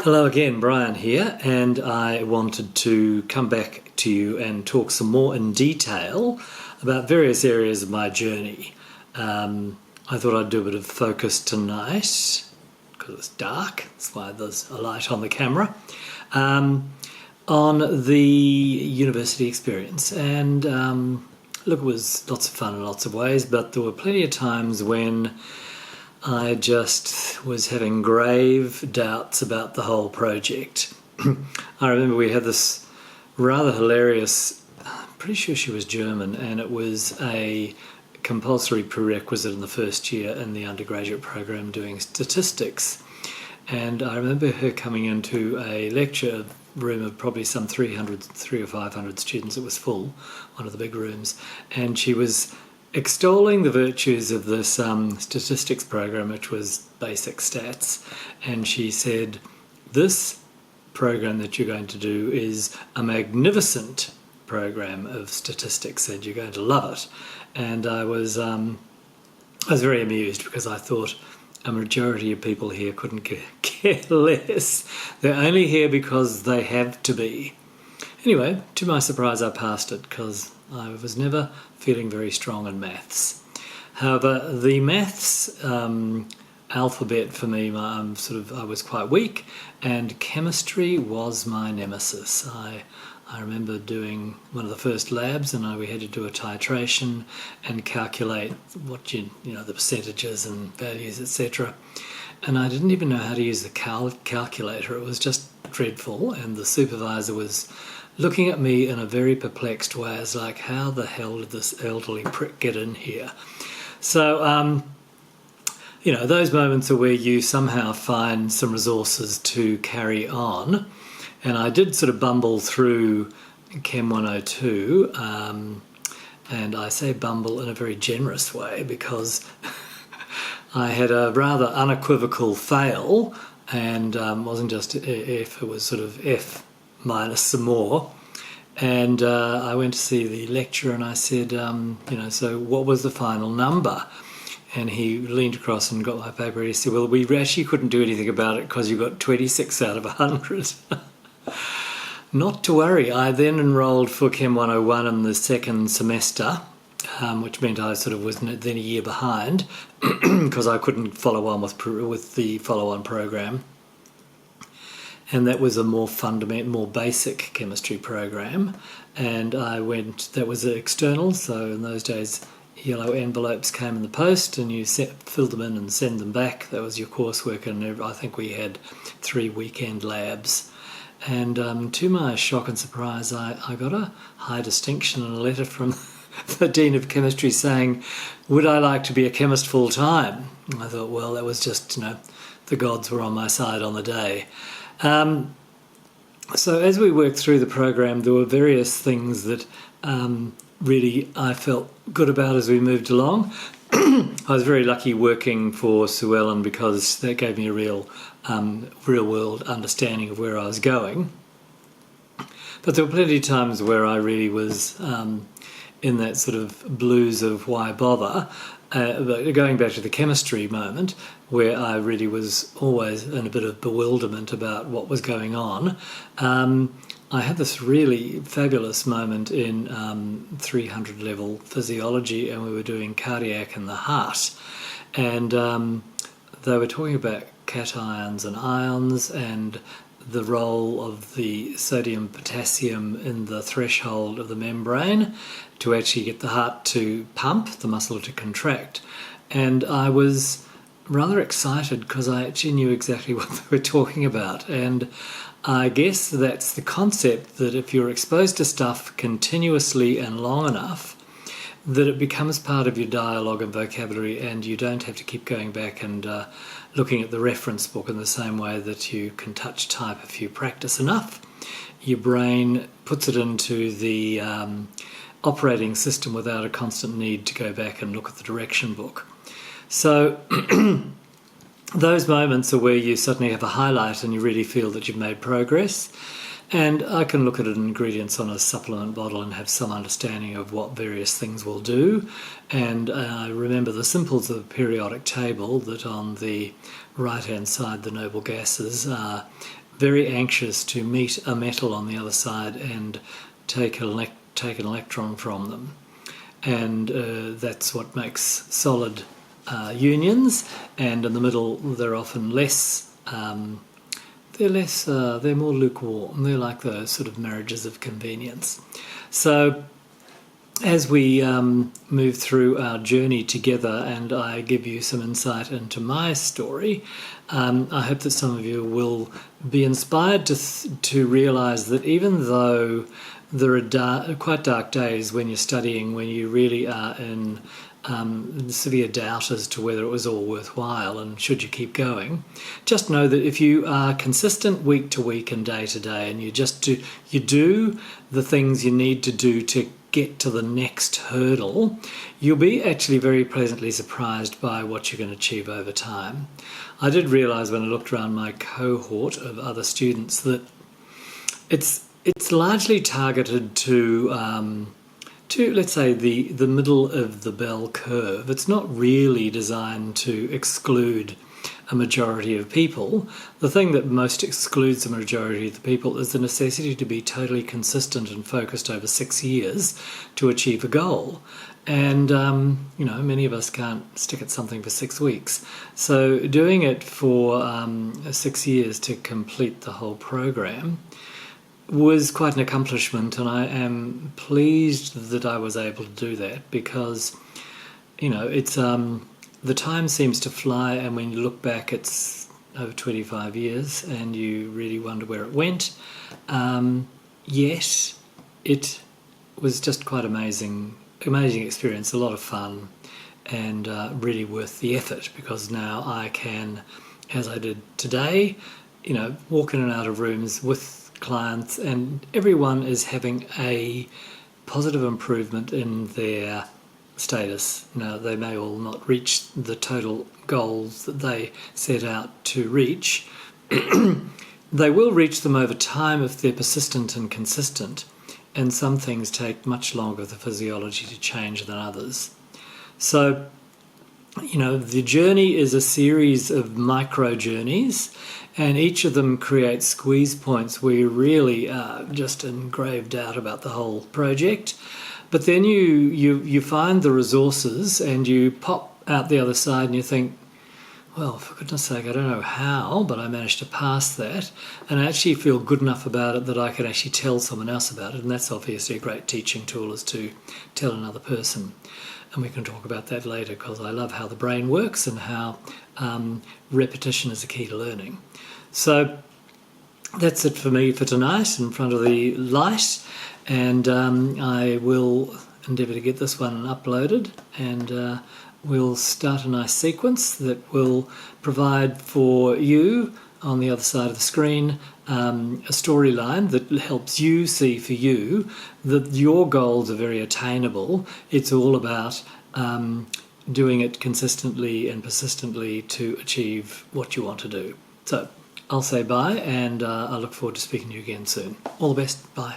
Hello again, Brian here, and I wanted to come back to you and talk some more in detail about various areas of my journey. I thought I'd do a bit of focus tonight, because it's dark, that's why there's a light on the camera, on the university experience. And look, it was lots of fun in lots of ways, but there were plenty of times when I just was having grave doubts about the whole project. I remember we had this rather hilarious, I'm pretty sure she was German, and it was a compulsory prerequisite in the first year in the undergraduate program doing statistics. And I remember her coming into a lecture room of probably some 300 or 500 students. It was full, one of the big rooms, and she was extolling the virtues of this statistics program, which was basic stats, and she said, "This program that you're going to do is a magnificent program of statistics, and you're going to love it." And I was very amused, because I thought a majority of people here couldn't care less. They're only here because they have to be. Anyway, to my surprise, I passed it because I was never feeling very strong in maths. However, the maths alphabet for me, I was quite weak, and chemistry was my nemesis. I remember doing one of the first labs, and we had to do a titration and calculate what the percentages and values, etc. And I didn't even know how to use the calculator. It was just dreadful, and the supervisor was looking at me in a very perplexed way. As like, how the hell did this elderly prick get in here? So, those moments are where you somehow find some resources to carry on. And I did sort of bumble through Chem 102, and I say bumble in a very generous way, because I had a rather unequivocal fail, and wasn't just F, it was sort of F minus some more. And I went to see the lecturer, and I said, so what was the final number? And he leaned across and got my paper, and he said, well, we actually couldn't do anything about it because you got 26 out of 100. Not to worry. I then enrolled for Chem 101 in the second semester, which meant I sort of was then a year behind because I couldn't follow on with the follow-on program. And that was a more fundamental, more basic chemistry program. And that was external, so in those days yellow envelopes came in the post, and you filled them in and send them back. That was your coursework, and I think we had 3 weekend labs. And to my shock and surprise, I got a high distinction and a letter from the Dean of Chemistry saying, would I like to be a chemist full time? And I thought, well, that was just, the gods were on my side on the day. So as we worked through the program, there were various things that really I felt good about as we moved along. I was very lucky working for Sue Ellen, because that gave me a real world understanding of where I was going. But there were plenty of times where I really was in that sort of blues of why bother. But going back to the chemistry moment, where I really was always in a bit of bewilderment about what was going on, I had this really fabulous moment in 300 level physiology, and we were doing cardiac and the heart, and they were talking about cations and ions and the role of the sodium potassium in the threshold of the membrane to actually get the heart to pump, the muscle to contract. And I was rather excited because I actually knew exactly what they were talking about. And I guess that's the concept, that if you're exposed to stuff continuously and long enough, that it becomes part of your dialogue and vocabulary, and you don't have to keep going back and looking at the reference book in the same way that you can touch type if you practice enough. Your brain puts it into the operating system without a constant need to go back and look at the direction book. So those moments are where you suddenly have a highlight and you really feel that you've made progress. And I can look at ingredients on a supplement bottle and have some understanding of what various things will do. And I remember the simples of the periodic table, that on the right-hand side, the noble gases are very anxious to meet a metal on the other side and take an electron from them. And that's what makes solid unions, and in the middle they're often they're more lukewarm. They're like those sort of marriages of convenience. So as we move through our journey together and I give you some insight into my story, I hope that some of you will be inspired to realise that even though there are quite dark days when you're studying, when you really are in severe doubt as to whether it was all worthwhile and should you keep going, just know that if you are consistent week to week and day to day, and you do the things you need to do to get to the next hurdle, you'll be actually very pleasantly surprised by what you're going to achieve over time. I did realise when I looked around my cohort of other students that it's largely targeted to let's say the middle of the bell curve. It's not really designed to exclude a majority of people. The thing that most excludes the majority of the people is the necessity to be totally consistent and focused over 6 years to achieve a goal. And many of us can't stick at something for 6 weeks. So doing it for 6 years to complete the whole program was quite an accomplishment, and I am pleased that I was able to do that, because it's the time seems to fly, and when you look back it's over 25 years and you really wonder where it went. Yet it was just quite amazing experience, a lot of fun, and really worth the effort, because now I can, as I did today, walk in and out of rooms with clients, and everyone is having a positive improvement in their status. Now, they may all not reach the total goals that they set out to reach. They will reach them over time if they're persistent and consistent, and some things take much longer for the physiology to change than others. So, the journey is a series of micro journeys, and each of them creates squeeze points where you really are just in grave doubt about the whole project. But then you find the resources and you pop out the other side and you think, well, for goodness sake, I don't know how, but I managed to pass that, and I actually feel good enough about it that I can actually tell someone else about it, and that's obviously a great teaching tool, is to tell another person. And we can talk about that later, because I love how the brain works and how repetition is the key to learning. So that's it for me for tonight in front of the light, and I will endeavour to get this one uploaded, and we'll start a nice sequence that will provide for you on the other side of the screen a storyline that helps you see for you that your goals are very attainable. It's all about doing it consistently and persistently to achieve what you want to do. So I'll say bye, and I look forward to speaking to you again soon. All the best. Bye.